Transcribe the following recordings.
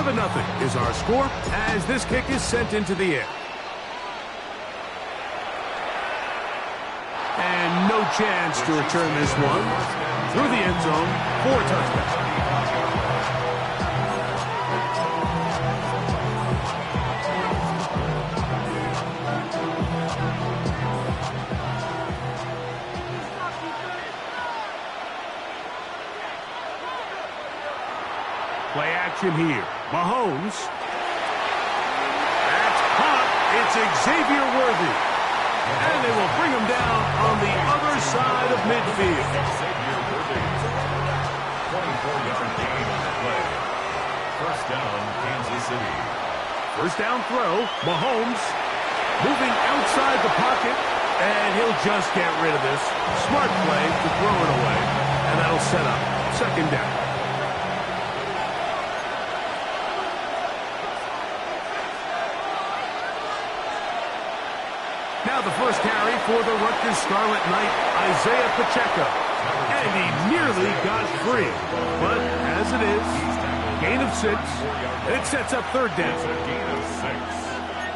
7-0 is our score as this kick is sent into the air. And no chance to return this one through the end zone for a touchdown. Play action here. Mahomes. That's caught. It's Xavier Worthy. And they will bring him down on the other side of midfield. Xavier Worthy. 24-yard gain on the play. First down, Kansas City. First down throw. Mahomes moving outside the pocket. And he'll just get rid of this. Smart play to throw it away. And that'll set up second down. Now the first carry for the Rutgers Scarlet Knight, Isaiah Pacheco. And he nearly got free. But as it is, gain of 6. And it sets up third down. It's a gain of 6.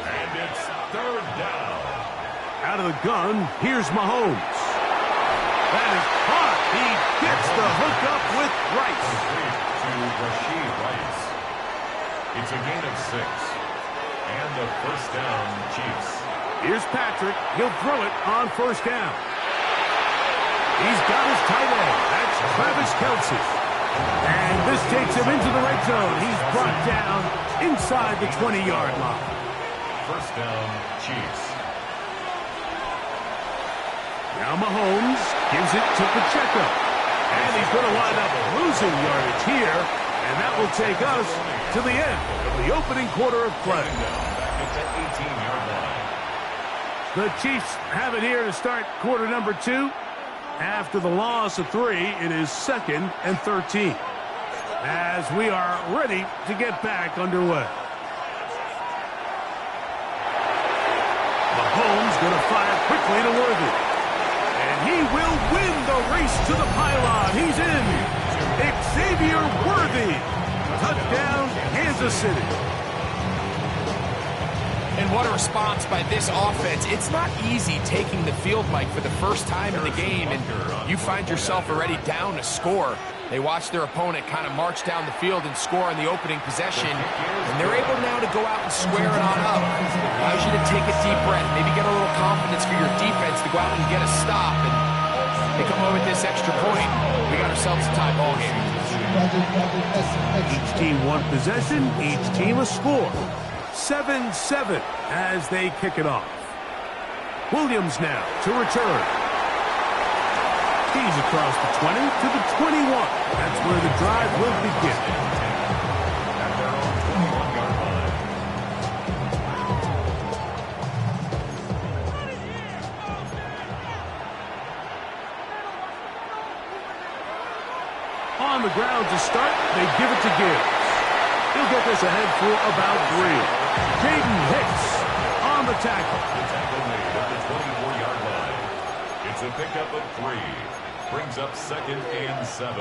And it's third down. Out of the gun, here's Mahomes. That is caught. He gets the hook up with Rice. To Rashid Rice. It's a gain of 6. And the first down, Chiefs. Here's Patrick. He'll throw it on first down. He's got his tight end. That's Travis Kelce. And this takes him into the red zone. He's brought down inside the 20-yard line. First down, Chiefs. Now Mahomes gives it to Pacheco. And he's going to wind up losing yardage here. And that will take us to the end of the opening quarter of play. Back at the 18-yard line. The Chiefs have it here to start quarter number 2. After the loss of 3, it is 2nd and 13. As we are ready to get back underway. Mahomes going to fire quickly to Worthy. And he will win the race to the pylon. He's in. Xavier Worthy. Touchdown, Kansas City. And what a response by this offense. It's not easy taking the field, Mike, for the first time in the game, and you find yourself already down a score. They watch their opponent kind of march down the field and score in the opening possession, and they're able now to go out and square it on up. Allows you to take a deep breath, maybe get a little confidence for your defense to go out and get a stop, and they come away with this extra point. We got ourselves a tie ball game. Each team one possession, each team a score. 7-7 as they kick it off. Williams now to return. He's across the 20 to the 21. That's where the drive will begin. At their own 21-yard line. On the ground to start, they give it to Gibbs. He'll get this ahead for about 3. Jaden Hicks on the tackle. The tackle made at the 24-yard line. It's a pickup of 3. Brings up 2nd and 7.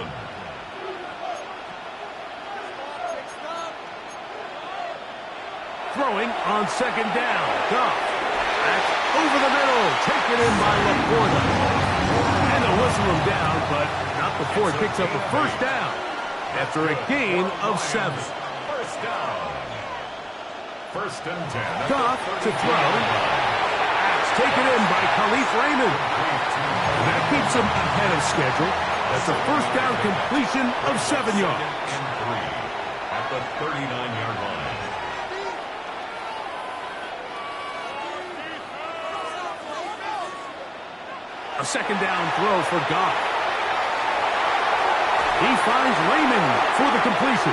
Throwing on second down. Goff. That's over the middle. Taken in by Laporta. And they'll whistle him down, but not before it picks up a first down after a gain of 7. First down. First and 10. Goff to throw. That's taken in by Khalif Raymond. That keeps him ahead of schedule. That's a first down completion of 7 yards. And 3 at the 39-yard line. A second down throw for Goff. He finds Raymond for the completion.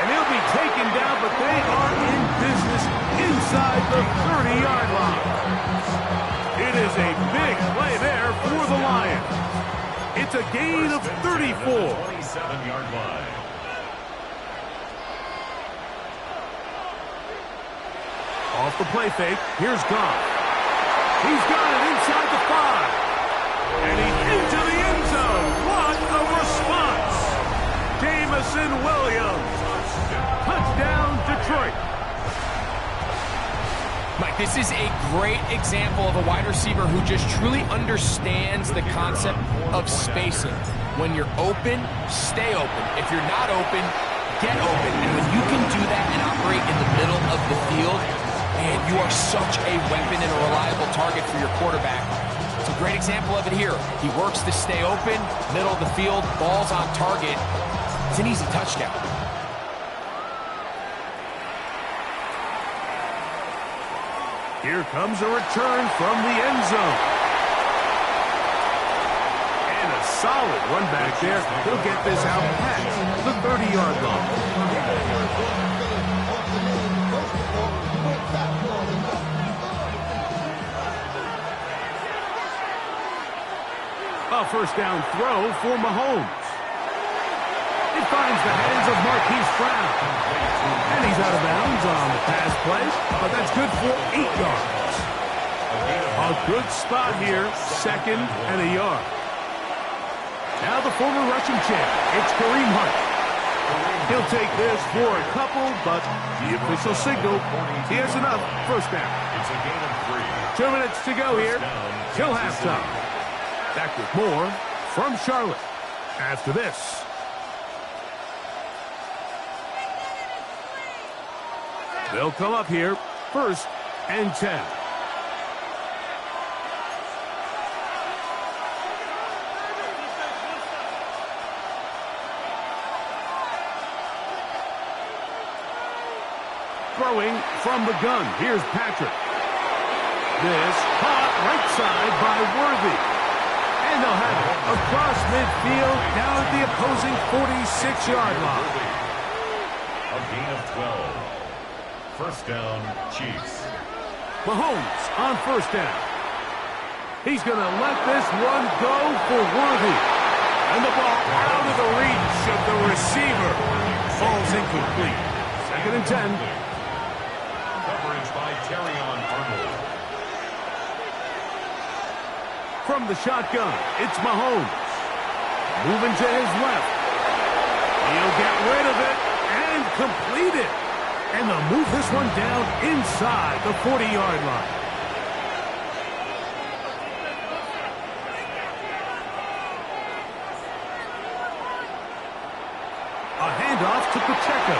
And he'll be taken down, but they are in business inside the 30-yard line. It is a big play there for the Lions. It's a gain of 34. 27-yard line. Off the play fake, here's Goff. He's got it inside the 5. And he's into the end zone. What a response. Jamison Williams. This is a great example of a wide receiver who just truly understands the concept of spacing. When you're open, stay open. If you're not open, get open. And when you can do that and operate in the middle of the field, man, you are such a weapon and a reliable target for your quarterback. It's a great example of it here. He works to stay open, middle of the field, ball's on target. It's an easy touchdown. Here comes a return from the end zone. And a solid run back there. He'll get this out past the 30-yard line. A first down throw for Mahomes. It finds the hands of Marquise Brown. And he's out of bounds on the pass play, but that's good for 8 yards. A good spot here, 2nd and a yard. Now the former rushing champ, it's Kareem Hunt. He'll take this for a couple, but the official signal, he has enough. First down. It's a gain of 3. 2 minutes to go here till halftime. Back with more from Charlotte after this. They'll come up here, 1st and 10. Throwing from the gun. Here's Patrick. This caught right side by Worthy. And they'll have it across midfield down at the opposing 46-yard line. A gain of 12. First down, Chiefs. Mahomes on first down. He's going to let this one go for Worthy. And the ball out of the reach of the receiver. Falls incomplete. 2nd and 10. Coverage by Terrion Arnold. From the shotgun, it's Mahomes. Moving to his left. He'll get rid of it and complete it. And they'll move this one down inside the 40-yard line. A handoff to Pacheco.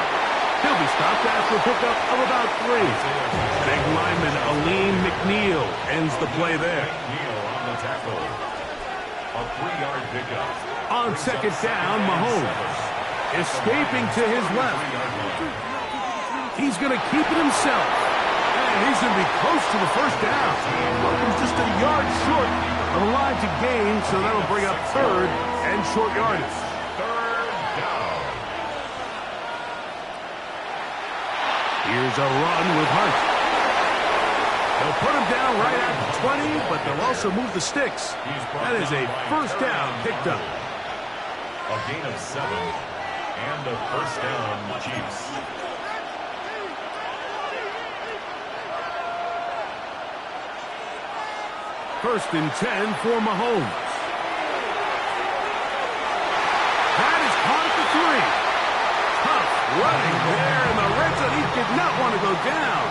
He'll be stopped after a pickup of about 3. Big lineman Aleem McNeil ends the play there. McNeil on the tackle. A 3-yard pickup. On 2nd down, Mahomes. Escaping to his left. He's going to keep it himself. And he's going to be close to the first down. Welcome's just a yard short of the line to gain, so that'll bring up 3rd and short yardage. 3rd down. Here's a run with Hunt. They'll put him down right at the 20, but they'll also move the sticks. That is a first down picked up. A gain of 7. And a first down, Chiefs. First and 10 for Mahomes. That is caught at the 3. Tough running there in the red zone. He did not want to go down.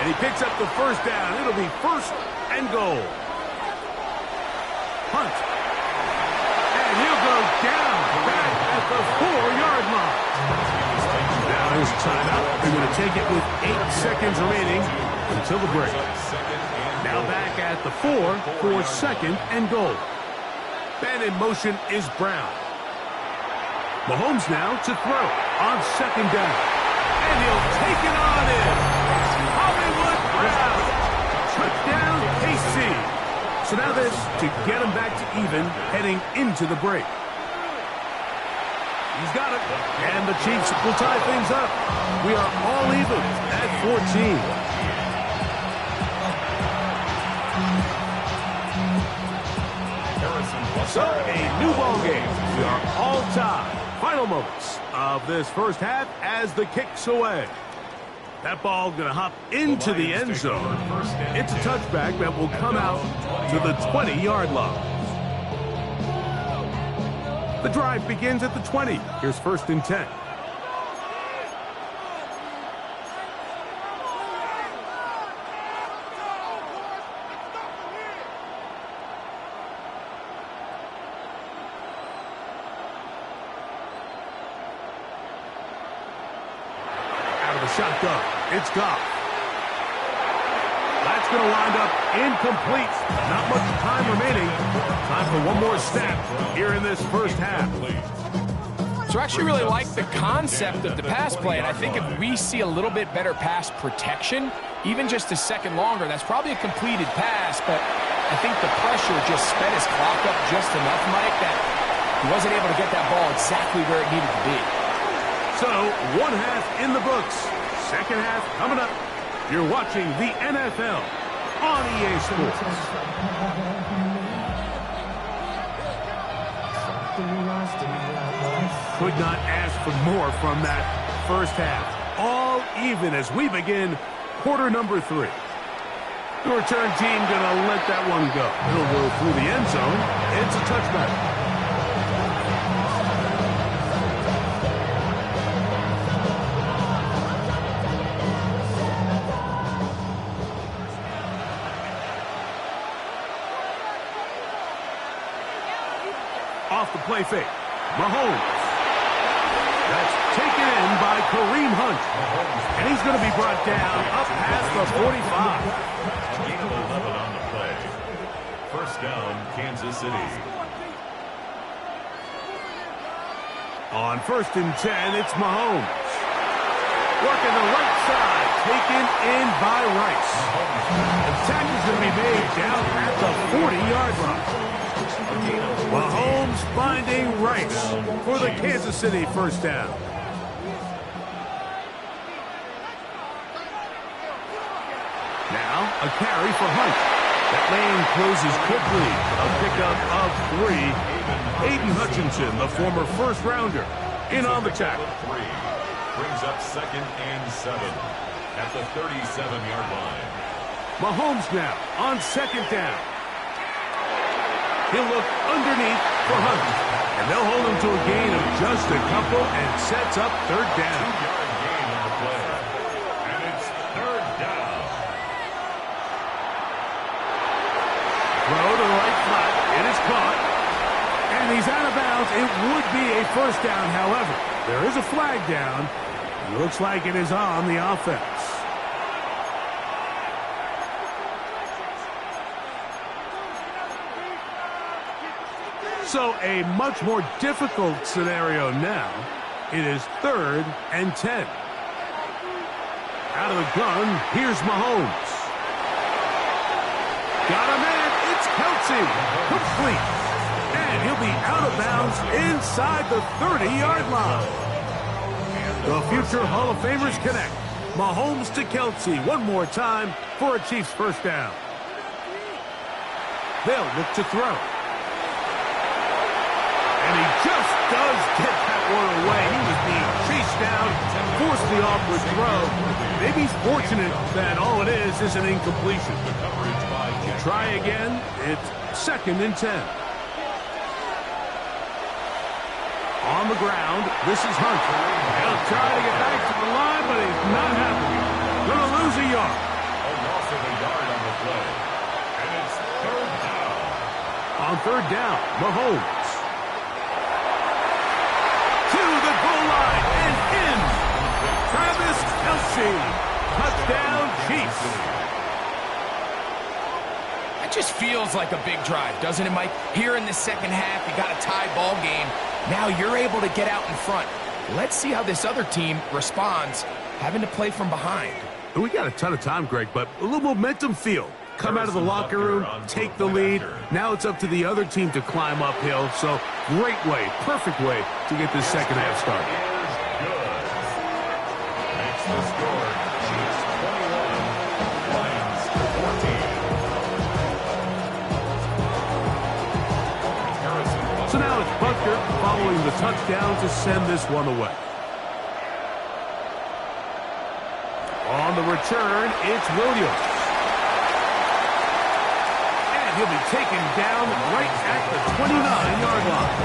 And he picks up the first down. It'll be 1st and goal. Hunt. And he'll go down back at the 4-yard line. Now his timeout. They're going to take it with 8 seconds remaining until the break. Now back at the 4 for 2nd and goal. And in motion is Brown. Mahomes now to throw on 2nd down. And he'll take it on in. Hollywood Brown. Touchdown, KC. So now this to get him back to even heading into the break. He's got it. And the Chiefs will tie things up. We are all even at 14. So, a new ball game. We are all tied. Final moments of this first half as the kick's away. That ball going to hop into the end zone. It's a touchback that will come out to the 20-yard line. The drive begins at the 20. Here's 1st and 10. A shotgun. It's Goff. That's going to wind up incomplete. Not much time remaining. Time for one more snap here in this first half. So I actually really like the concept of the pass play, and I think if we see a little bit better pass protection, even just a second longer, that's probably a completed pass, but I think the pressure just sped his clock up just enough, Mike, that he wasn't able to get that ball exactly where it needed to be. So, one half in the books. Second half coming up. You're watching the NFL on EA Sports. Could not ask for more from that first half. All even as we begin quarter number 3. The return team going to let that one go. It'll go through the end zone. It's a touchback. Off the play fake. Mahomes. That's taken in by Kareem Hunt. And he's going to be brought down up past the 45. Gain of 11 on the play. First down, Kansas City. On 1st and 10, it's Mahomes. Working the right side. Taken in by Rice. The tackle's going to be made down at the 40-yard line. Mahomes finding Rice for the Kansas City first down. Now a carry for Hunt. That lane closes quickly. A pickup of 3. Aiden Hutchinson, the former first-rounder, in on the tackle. Brings up 2nd and 7 at the 37-yard line. Mahomes now on 2nd down. He'll look underneath for Hunt. And they'll hold him to a gain of just a couple and sets up 3rd down. 2-yard gain on the play. And it's 3rd down. Throw to the right flat. It is caught. And he's out of bounds. It would be a first down, however. There is a flag down. Looks like it is on the offense. So a much more difficult scenario now. It is 3rd and 10. Out of the gun, here's Mahomes. Got a man, it's Kelsey. Complete. And he'll be out of bounds inside the 30-yard line. The future Hall of Famers connect. Mahomes to Kelsey one more time for a Chiefs first down. They'll look to throw. And he just does get that one away. He was being chased down, forced the awkward throw. Maybe he's fortunate that all it is an incompletion. Try again. It's 2nd and 10. On the ground, this is Hunt. He'll try to get back to the line, but he's not happening. Going to lose a yard. A loss of a yard on the play. And it's 3rd down. On 3rd down, Mahomes. To the goal line and in. Travis Kelce. Touchdown, Chiefs. It just feels like a big drive, doesn't it, Mike? Here in the second half, you got a tie ball game. Now you're able to get out in front. Let's see how this other team responds, having to play from behind. We got a ton of time, Greg, but a little momentum feel. Come out of the locker room, take the lead. Now it's up to the other team to climb uphill. So great way, perfect way to get this second half started. Makes the score. Chiefs 21, Lions 14. So now it's Butker following the touchdown to send this one away. On the return, it's Williams. And he'll be taken down right at the 29-yard line.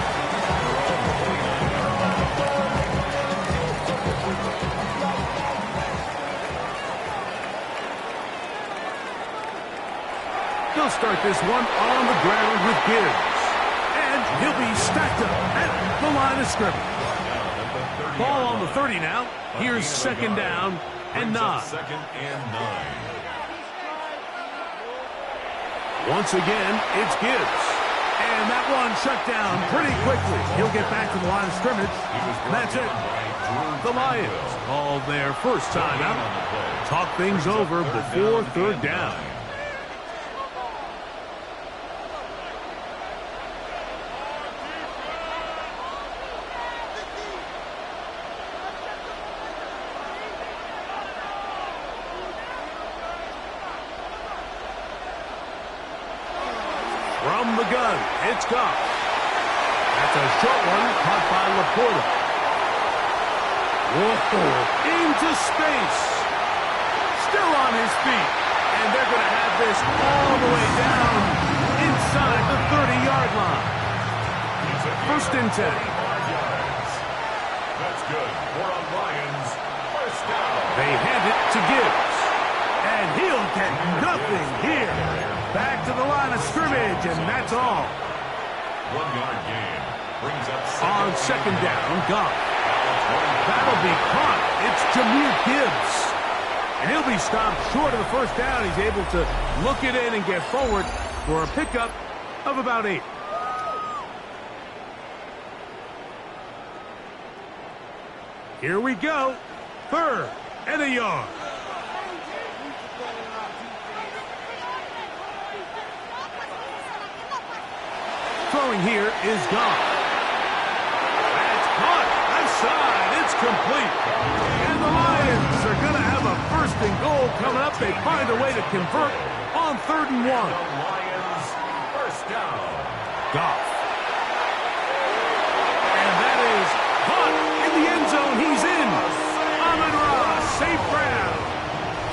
They'll start this one on the ground with Gibbs. And he'll be stacked up at the line of scrimmage. Ball on the 30 now. Here's second down and 9. Second and 9. Once again, it's Gibbs. And that one shut down pretty quickly. He'll get back to the line of scrimmage. That's it. The Lions called their first time out. Talk things over before third down. From the gun, it's Goff. That's a short one, caught by Laporta. Whoa, into space. Still on his feet. And they're going to have this all the way down inside the 30-yard line. First and 10. That's good for a Lions first down. They hand it to Gibbs. And he'll get nothing here. Back to the line of scrimmage, and that's all. 1-yard gain. Brings up On second down, Goff. That'll be caught. It's Jahmyr Gibbs. And he'll be stopped short of the first down. He's able to look it in and get forward for a pickup of about 8. Here we go. 3rd and a yard. Throwing here is Goff. That's caught. Left side. It's complete. And the Lions are going to have a first and goal coming up. They find a way to convert on 3rd and 1. Lions first down. Goff. And that is caught in the end zone. He's in. Amon-Ra, safe ground.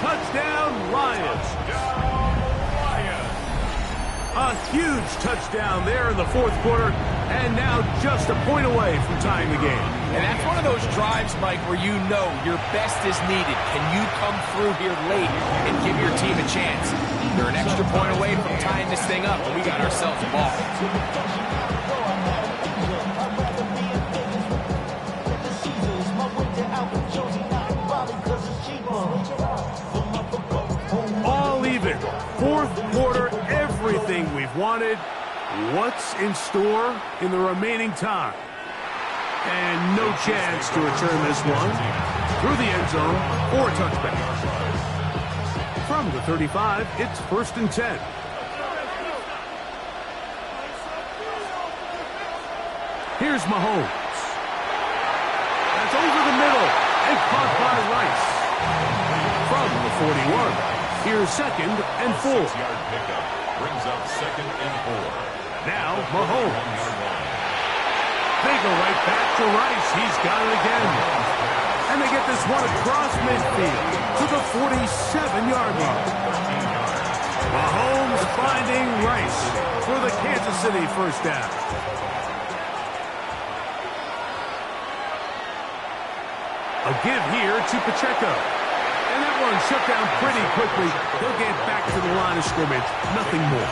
Touchdown, Lions. A huge touchdown there in the 4th quarter, and now just a point away from tying the game. And that's one of those drives, Mike, where you know your best is needed. Can you come through here late and give your team a chance? They're an extra point away from tying this thing up, and we got ourselves a ball. All even. 4th quarter, everything we've wanted. What's in store in the remaining time? And no chance to return this one through the end zone or a touchback. From the 35, it's 1st and 10. Here's Mahomes. That's over the middle and caught by Rice. From the 41. Here's 2nd and 4. 6-yard pickup brings up 2nd and 4. Now Mahomes. They go right back to Rice. He's got it again. And they get this one across midfield to the 47-yard line. Mahomes finding Rice for the Kansas City first down. A give here to Pacheco. And that one shut down pretty quickly. They'll get back to the line of scrimmage. Nothing more.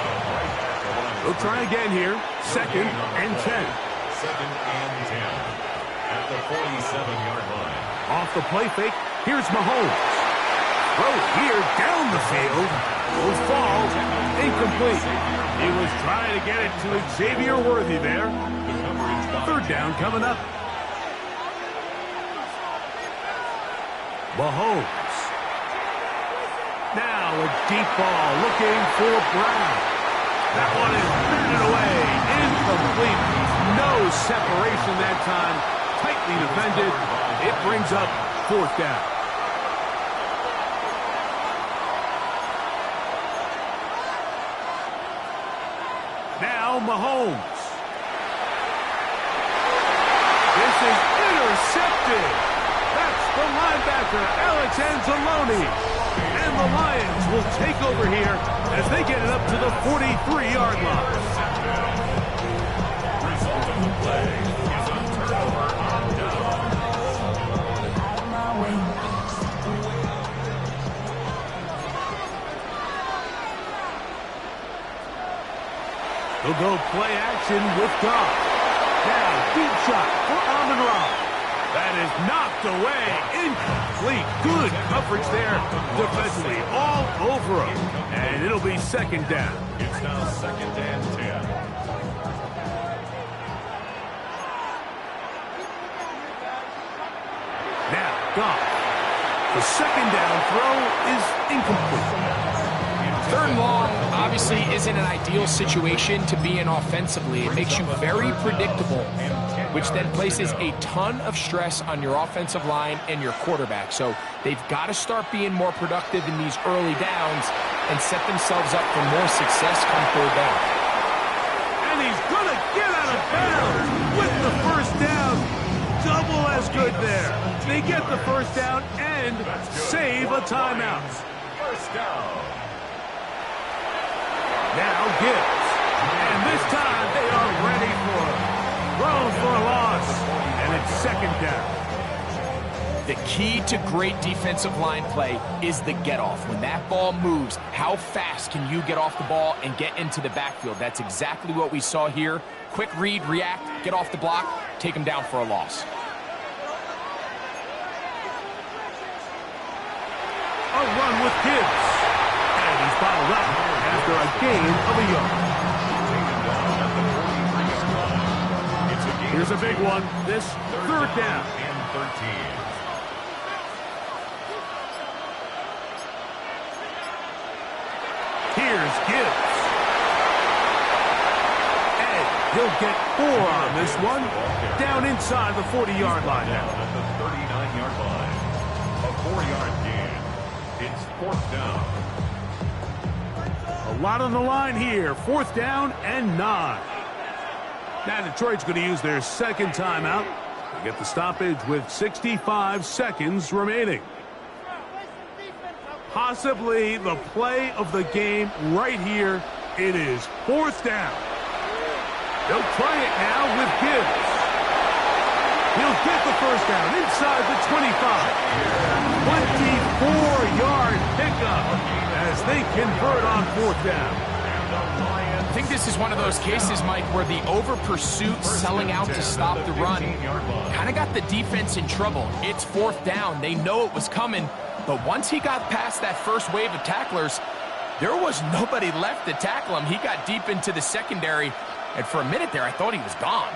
They'll try again here. 2nd and 10. 2nd and 10. At the 47-yard line. Off the play fake. Here's Mahomes. Throw here down the field. Will fall. Incomplete. He was trying to get it to Xavier Worthy there. 3rd down coming up. Mahomes. Now a deep ball looking for Brown. That one is batted away. Incomplete. No separation that time. Tightly defended. It brings up 4th down. Now Mahomes. This is intercepted. That's the linebacker, Alex Anzalone. And the Lions will take over here as they get it up to the 43-yard line. Result of the play is a turnover on down. They'll go play action with Goff. Now, deep shot for Amon-Ra. That is knocked away. Incomplete. Good coverage there defensively. All over him. And it'll be second down. It's now 2nd and 10. Now, Goff. The second down throw is incomplete. 3rd and long obviously isn't an ideal situation to be in offensively. It makes you very predictable, which then places a ton of stress on your offensive line and your quarterback. So they've got to start being more productive in these early downs and set themselves up for more success come 3rd down. And he's going to get out of bounds with the first down. Double as good there. They get the first down and save a timeout. First down. Now Gibbs. And this time they are ready for it. Thrown for a loss. And it's second down. The key to great defensive line play is the get-off. When that ball moves, how fast can you get off the ball and get into the backfield? That's exactly what we saw here. Quick read, react, get off the block, take him down for a loss. A run with Gibbs. And he's bottled up after a gain of a yard. Here's a big one. This 3rd down. And 13. Here's Gibbs. And he'll get 4 on this one. Down inside the 40-yard line now. At the 39-yard line. A 4-yard gain. It's 4th down. A lot on the line here. 4th down and 9. Now Detroit's going to use their second timeout to get the stoppage with 65 seconds remaining. Possibly the play of the game right here. It is 4th down. They'll try it now with Gibbs. He'll get the first down inside the 25. 24-yard pickup as they convert on 4th down. I think this is one of those cases, Mike, where the over-pursuit, selling out to stop the run, kind of got the defense in trouble. It's 4th down. They know it was coming, but once he got past that first wave of tacklers, there was nobody left to tackle him. He got deep into the secondary, and for a minute there, I thought he was gone.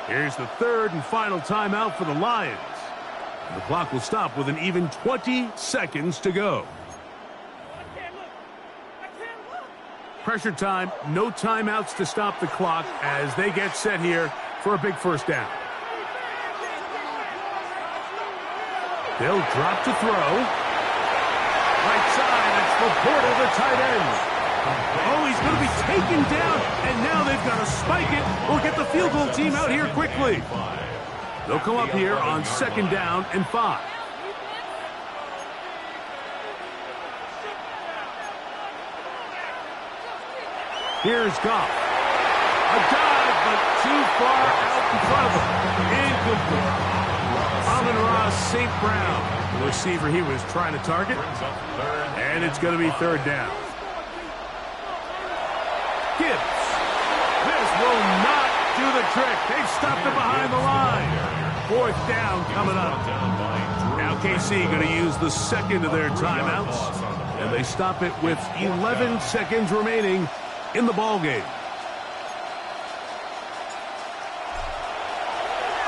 Here's the 3rd and final timeout for the Lions. The clock will stop with an even 20 seconds to go. Pressure time, no timeouts to stop the clock as they get set here for a big first down. They'll drop to throw. Right side, it's Laporta, the tight end. Oh, he's going to be taken down, and now they've got to spike it or get the field goal team out here quickly. They'll come up here on 2nd down and 5. Here's Goff. A dive, but too far out in front of him. Incomplete. Amon-Ra St. Brown, the receiver he was trying to target. And it's going to be 3rd down. Gibbs. This will not do the trick. They've stopped it behind the line. 4th down coming up. Now KC going to use the second of their timeouts. And they stop it with 11 seconds remaining in the ball game.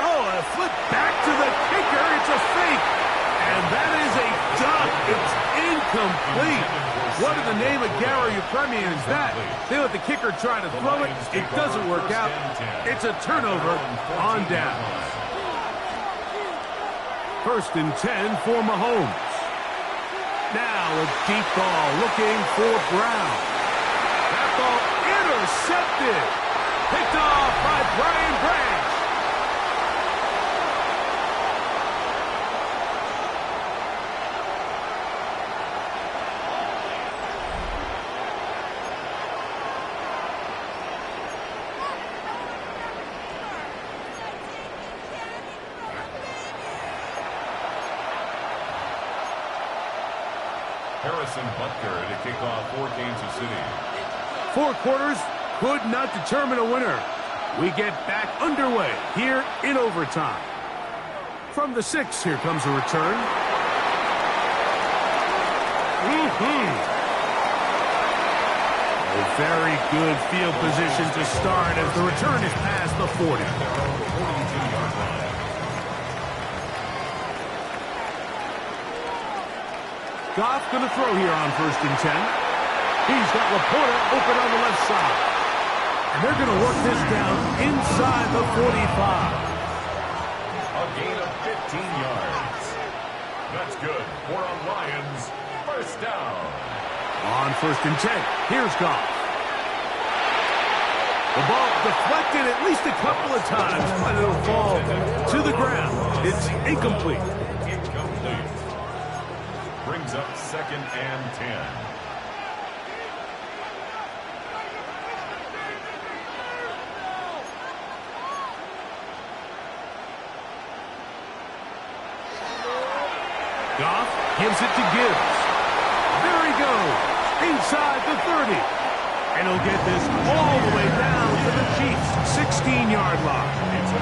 Oh, a flip back to the kicker. It's a fake. And that is a duck. It's incomplete. What in the name of Gary Premier is that? They let the kicker try to throw it. It doesn't work out. It's a turnover on down. 1st and 10 for Mahomes. Now a deep ball looking for Brown. That ball intercepted. Picked off by Brian Branch. Harrison Butker to kick off for Kansas City. 4 quarters could not determine a winner. We get back underway here in overtime. From the 6, here comes a return. A very good field position to start as the return is past the 40. Goff going to throw here on 1st and 10. He's got Laporta open on the left side. And they're going to work this down inside the 45. A gain of 15 yards. That's good for a Lions first down. On 1st and 10, here's Goff. The ball deflected at least a couple of times, but it'll fall to the ground. It's incomplete. Brings up 2nd and 10. Goff gives it to Gibbs. There he goes, inside the 30. And he'll get this all the way down to the Chiefs' 16-yard line. It's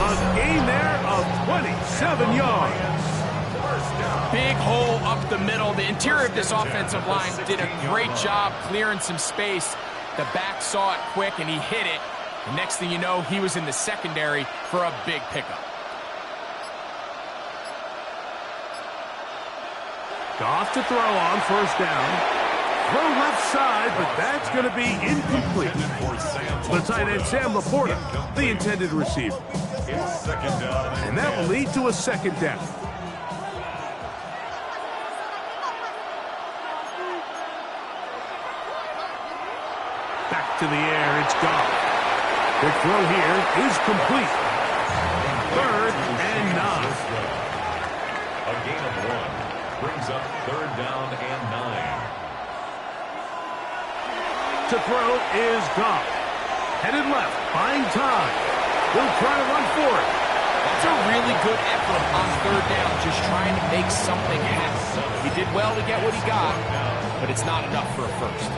A gain there of 27 yards. Big hole up the middle. The interior of this offensive line did a great job clearing some space. The back saw it quick, and he hit it. The next thing you know, he was in the secondary for a big pickup. Goff to throw on 1st down. Throw left side, but that's going to be incomplete. The tight end, Sam Laporta, the intended receiver. It's 2nd down. And that will lead to a 2nd down. Back to the air, it's Goff. The throw here is complete. 3rd and 9. A gain of 1. Brings up 3rd down and 9. To throw is Goff. Headed left, buying time. He'll try to run for it. That's a really good effort on 3rd down, just trying to make something happen. He did well to get what he got, but it's not enough for a first.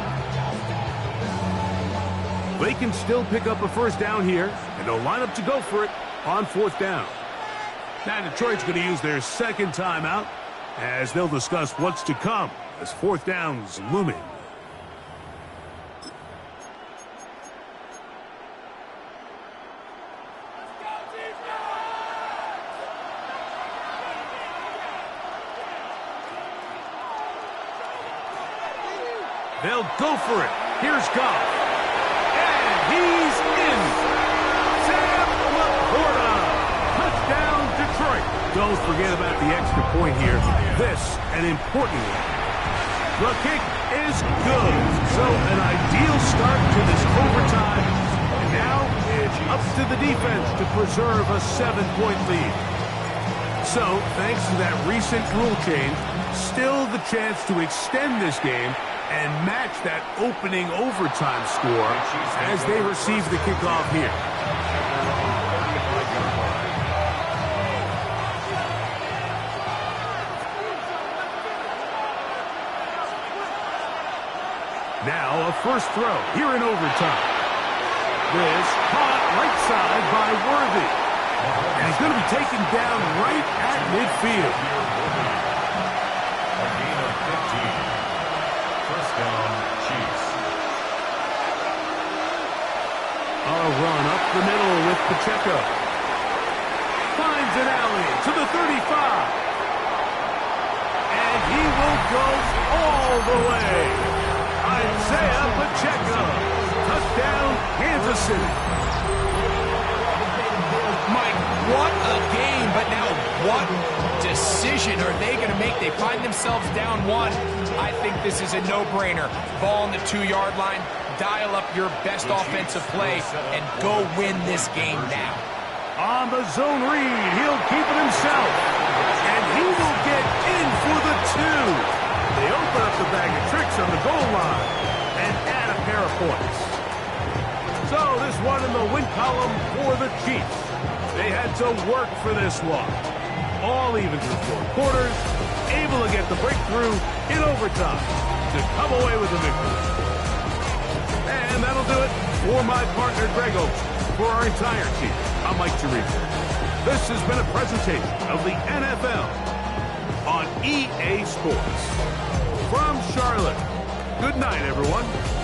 They can still pick up a 1st down here, and they'll line up to go for it on 4th down. Now Detroit's going to use their 2nd timeout as they'll discuss what's to come as 4th down's looming. They'll go for it. Here's Goff. And he's in. Sam Laporta. Touchdown, Detroit. Don't forget about the extra point here. This, an important one. The kick is good. So an ideal start to this overtime. And now it's up to the defense to preserve a 7-point lead. So, thanks to that recent rule change, still the chance to extend this game and match that opening overtime score as they receive the kickoff here. Now a 1st throw here in overtime. This caught right side by Worthy. And he's going to be taken down right at midfield. A gain of 15. First down, Chiefs. A run up the middle with Pacheco. Finds an alley to the 35. And he will go all the way. Isaiah Pacheco. Touchdown, Kansas City. Mike, what a game, but now what decision are they going to make? They find themselves down 1. I think this is a no-brainer. Ball on the 2-yard line, dial up your best offensive play, and go win this game now. On the zone read, he'll keep it himself. And he will get in for the 2. They open up the bag of tricks on the goal line and add a pair of points. So this one in the win column for the Chiefs. They had to work for this one. All even through 4 quarters, able to get the breakthrough in overtime to come away with the victory. And that'll do it for my partner, Greg Oaks. For our entire team, I'm Mike Tirico. This has been a presentation of the NFL on EA Sports. From Charlotte, good night, everyone.